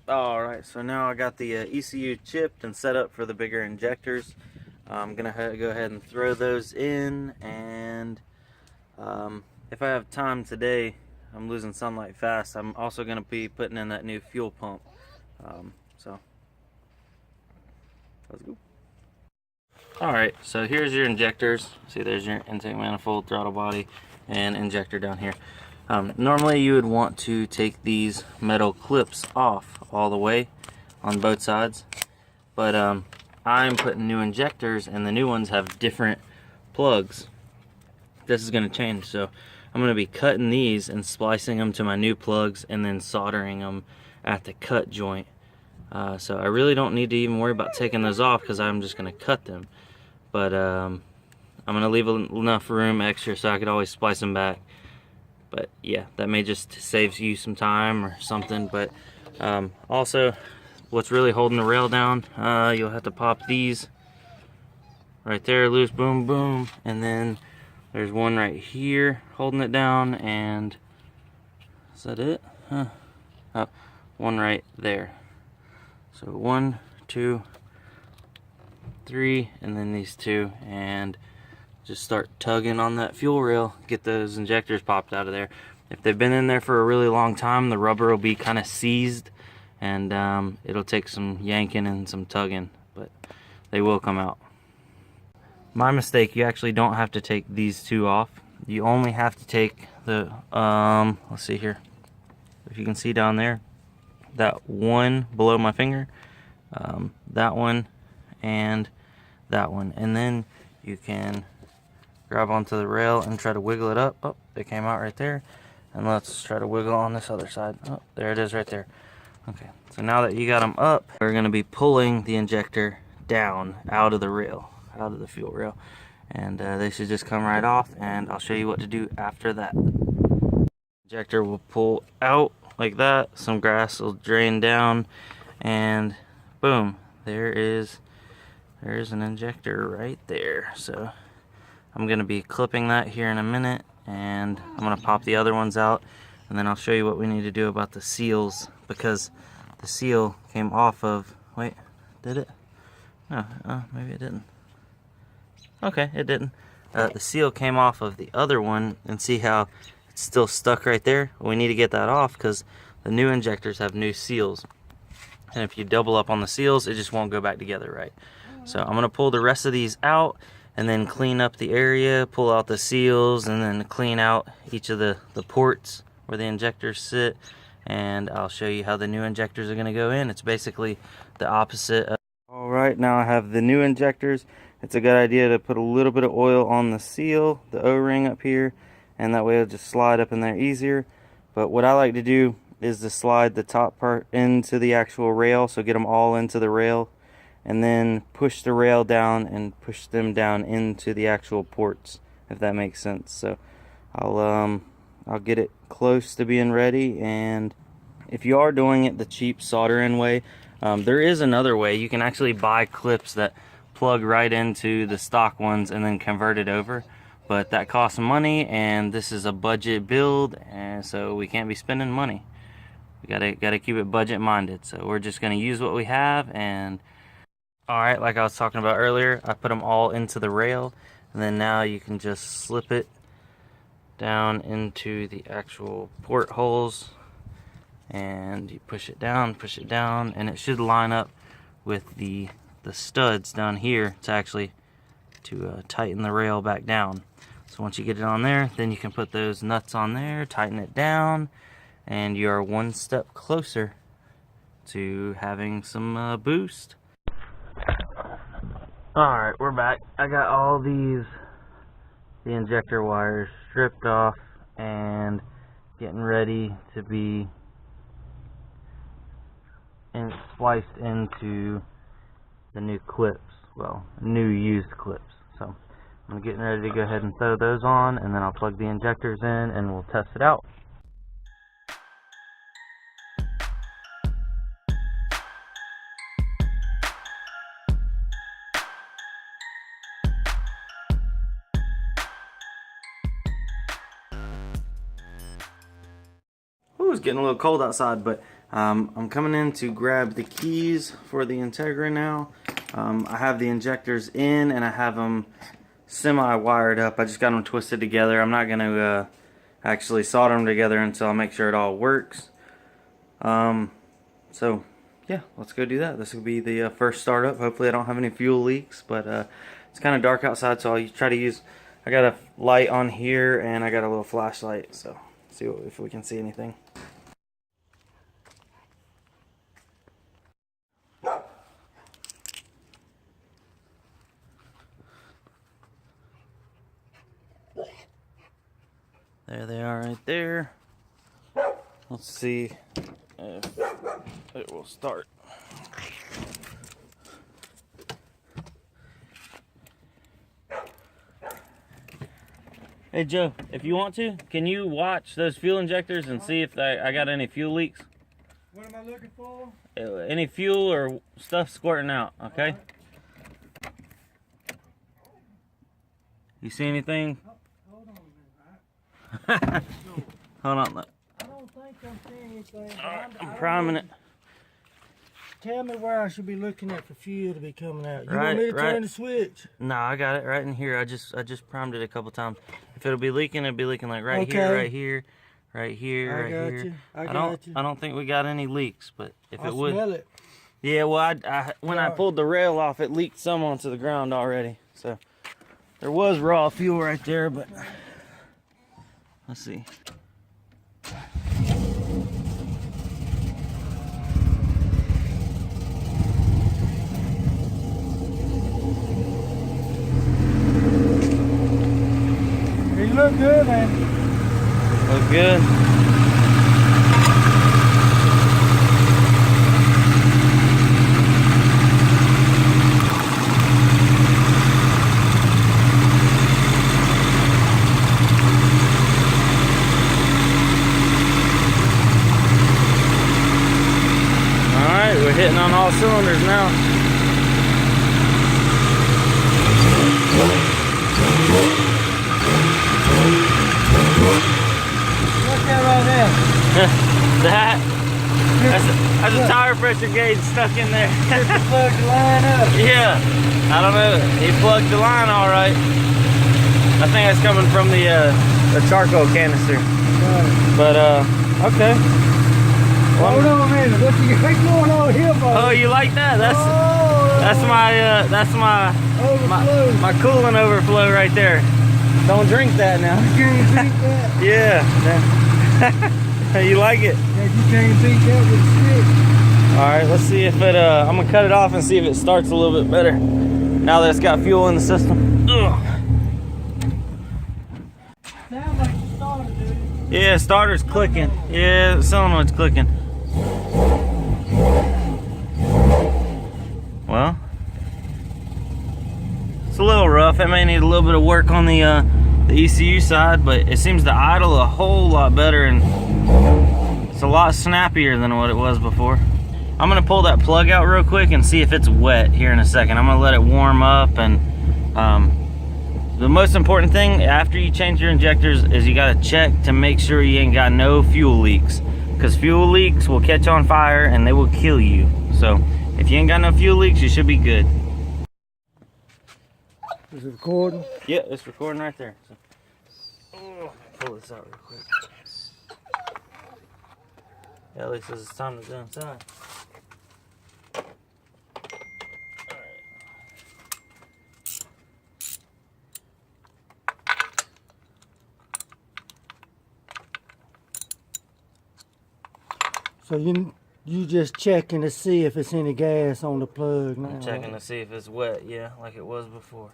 Alright, so now I got the ECU chipped and set up for the bigger injectors. I'm going to go ahead and throw those in, and if I have time today, I'm losing sunlight fast, I'm also going to be putting in that new fuel pump. So, let's go. Alright, so here's your injectors. See, there's your intake manifold, throttle body, and injector down here. Normally you would want to take these metal clips off all the way on both sides, but I'm putting new injectors and the new ones have different plugs. This is going to change, so I'm going to be cutting these and splicing them to my new plugs and then soldering them at the cut joint. So I really don't need to even worry about taking those off because I'm just going to cut them, but I'm going to leave enough room extra so I could always splice them back. But yeah, that may just save you some time or something. But also, what's really holding the rail down, you'll have to pop these right there loose, boom, boom, and then there's one right here holding it down, and is that it? Huh. Oh, one right there. So 1, 2, 3, and then these two, and just start tugging on that fuel rail, get those injectors popped out of there. If they've been in there for a really long time, the rubber will be kind of seized, and it'll take some yanking and some tugging, but they will come out. My mistake, you actually don't have to take these two off. You only have to take the, let's see here, if you can see down there, that one below my finger, that one, and that one, and then you can grab onto the rail and try to wiggle it up. Oh, it came out right there. And let's try to wiggle on this other side. Oh, there it is right there. Okay, so now that you got them up, we're going to be pulling the injector down out of the rail, out of the fuel rail. And they should just come right off, and I'll show you what to do after that. Injector will pull out like that. Some grass will drain down, and boom, there's an injector right there. So I'm going to be clipping that here in a minute, and I'm going to pop the other ones out, and then I'll show you what we need to do about the seals, because the seal came off of, wait, did it? No, maybe it didn't. Okay, it didn't. The seal came off of the other one, and see how it's still stuck right there? Well, we need to get that off because the new injectors have new seals, and if you double up on the seals, it just won't go back together right. So I'm going to pull the rest of these out, and then clean up the area, pull out the seals, and then clean out each of the ports where the injectors sit, and I'll show you how the new injectors are going to go in. It's basically the opposite of... Alright, now I have the new injectors. It's a good idea to put a little bit of oil on the seal, the O-ring up here, and that way it'll just slide up in there easier. But what I like to do is to slide the top part into the actual rail, so get them all into the rail, and then push the rail down and push them down into the actual ports, if that makes sense. So I'll get it close to being ready, and if you are doing it the cheap soldering way, there is another way. You can actually buy clips that plug right into the stock ones and then convert it over, but that costs money, and this is a budget build, and so we can't be spending money. We gotta keep it budget minded, so we're just gonna use what we have. And alright, like I was talking about earlier, I put them all into the rail, and then now you can just slip it down into the actual port holes, and you push it down, and it should line up with the studs down here to actually tighten the rail back down. So once you get it on there, then you can put those nuts on there, tighten it down, and you are one step closer to having some boost. Alright, we're back. I got all the injector wires stripped off and getting ready to be spliced into the new clips. Well, new used clips. So I'm getting ready to go ahead and throw those on, and then I'll plug the injectors in and we'll test it out. Ooh, it's getting a little cold outside, but I'm coming in to grab the keys for the Integra now. I have the injectors in and I have them semi-wired up. I just got them twisted together. I'm not going to actually solder them together until I make sure it all works. So yeah, let's go do that. This will be the first startup. Hopefully I don't have any fuel leaks, but it's kind of dark outside, so I'll try to use, I got a light on here and I got a little flashlight, so see if we can see anything. There they are right there. Let's see if it will start. Hey Joe, if you want to, can you watch those fuel injectors and see if I got any fuel leaks? What am I looking for? Any fuel or stuff squirting out, okay? You see anything? Hold on a minute. Hold on. I don't think I'm seeing anything. I'm priming it. Tell me where I should be looking at for fuel to be coming out. You Right, want me to right. turn the switch? No, I got it right in here. I just primed it a couple times. If it'll be leaking, it'll be leaking like right Okay. here, right here, right here, I right got here. you. I don't think we got any leaks, but if I it would. smell it. Yeah, well, when I pulled the rail off, it leaked some onto the ground already. So there was raw fuel right there, but let's see. You look good, man. Look good. Alright, we're hitting on all cylinders now. What's that right there? That's a tire pressure gauge stuck in there. Just to plug the line up. Yeah, I don't know. He plugged the line all right. I think that's coming from the charcoal canister. But okay. Well, Hold on a minute. What you got going on here, buddy? oh, you like that? That's my overflow. my coolant overflow right there. Don't drink that now. You can't beat that. Yeah. You like it? Yeah, you can't beat that with a stick. All right, let's see if it. I'm gonna cut it off and see if it starts a little bit better. Now that it's got fuel in the system. Ugh. Sounds like the starter, dude. Yeah, starter's clicking. Yeah, the solenoid's clicking. Well, it's a little rough. It may need a little bit of work on the ECU side, but it seems to idle a whole lot better and it's a lot snappier than what it was before. I'm gonna pull that plug out real quick and see if it's wet here in a second. I'm gonna let it warm up, and the most important thing after you change your injectors is you gotta check to make sure you ain't got no fuel leaks, because fuel leaks will catch on fire and they will kill you. So if you ain't got no fuel leaks, you should be good. Is it recording? Yeah, it's recording right there. So, pull this out real quick. Yeah, at least it's time to go inside. So you just checking to see if it's any gas on the plug now. I'm checking to see if it's wet, yeah, like it was before.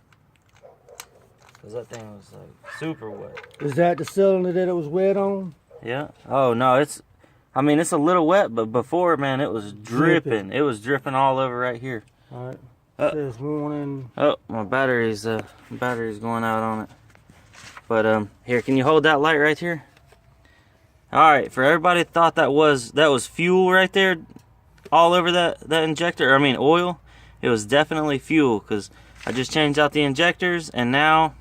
Cause that thing was like super wet. Is that the cylinder that it was wet on? Yeah. Oh no, it's a little wet, but before, man, it was dripping. It was dripping all over right here. All right. Says warning. Oh, my battery's going out on it. But here, can you hold that light right here? All right, for everybody that thought that was fuel right there, all over that injector. I mean oil. It was definitely fuel, because I just changed out the injectors, and now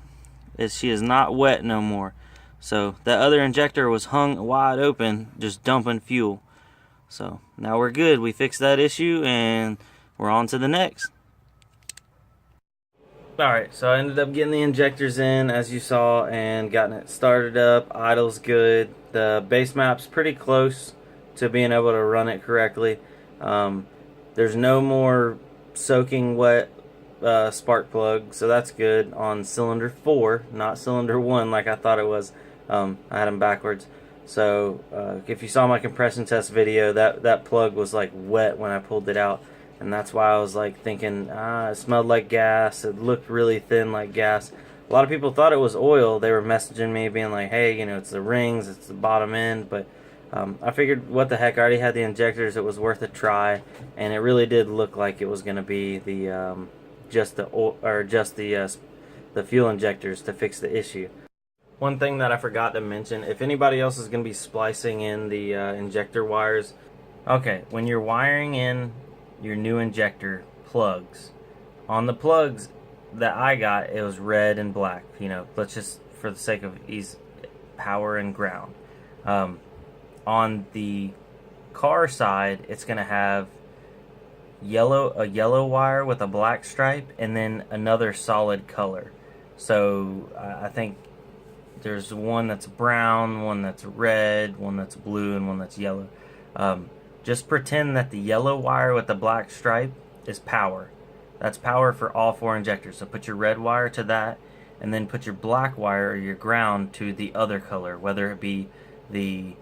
she is not wet no more. So that other injector was hung wide open, just dumping fuel. So now we're good. We fixed that issue and we're on to the next. Alright, so I ended up getting the injectors in, as you saw, and gotten it started up. Idle's good. The base map's pretty close to being able to run it correctly. There's no more soaking wet spark plug, so that's good on cylinder 4, not cylinder 1 like I thought it was. I had them backwards. So if you saw my compression test video, that plug was like wet when I pulled it out. And that's why I was like thinking, it smelled like gas. It looked really thin like gas. A lot of people thought it was oil. They were messaging me being like, hey, you know, it's the rings, it's the bottom end. But I figured, what the heck, I already had the injectors. It was worth a try. And it really did look like it was going to be the just the fuel injectors to fix the issue. One thing that I forgot to mention, if anybody else is going to be splicing in the injector wires, okay, when you're wiring in your new injector plugs, on the plugs that I got, it was red and black. You know, let's just, for the sake of ease, power and ground. On the car side, it's going to have a yellow wire with a black stripe, and then another solid color. So I think there's one that's brown, one that's red, one that's blue, and one that's yellow. Just pretend that the yellow wire with the black stripe is power. That's power for all 4 injectors. So put your red wire to that, and then put your black wire or your ground to the other color, whether it be the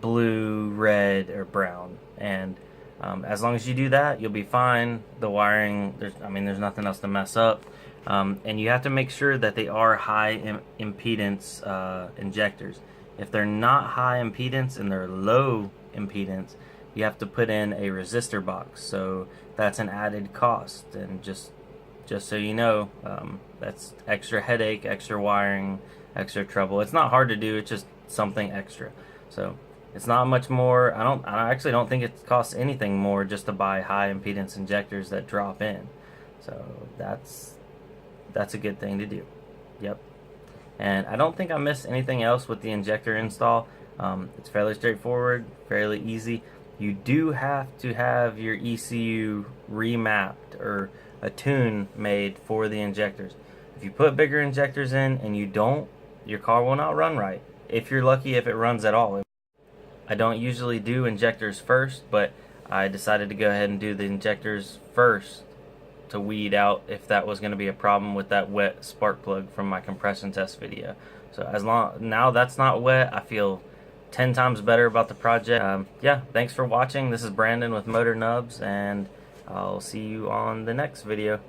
blue, red, or brown. And as long as you do that, you'll be fine. The wiring, there's nothing else to mess up. And you have to make sure that they are high impedance injectors. If they're not high impedance and they're low impedance, you have to put in a resistor box. So that's an added cost. And just so you know, that's extra headache, extra wiring, extra trouble. It's not hard to do. It's just something extra. So it's not much more. I actually don't think it costs anything more just to buy high impedance injectors that drop in. So that's a good thing to do. Yep. And I don't think I missed anything else with the injector install. It's fairly straightforward, fairly easy. You do have to have your ECU remapped or a tune made for the injectors. If you put bigger injectors in and you don't, your car will not run right. If you're lucky, if it runs at all. I don't usually do injectors first, but I decided to go ahead and do the injectors first to weed out if that was going to be a problem with that wet spark plug from my compression test video. So now that's not wet, I feel 10 times better about the project. Yeah, thanks for watching. This is Brandon with Motor Nubs, and I'll see you on the next video.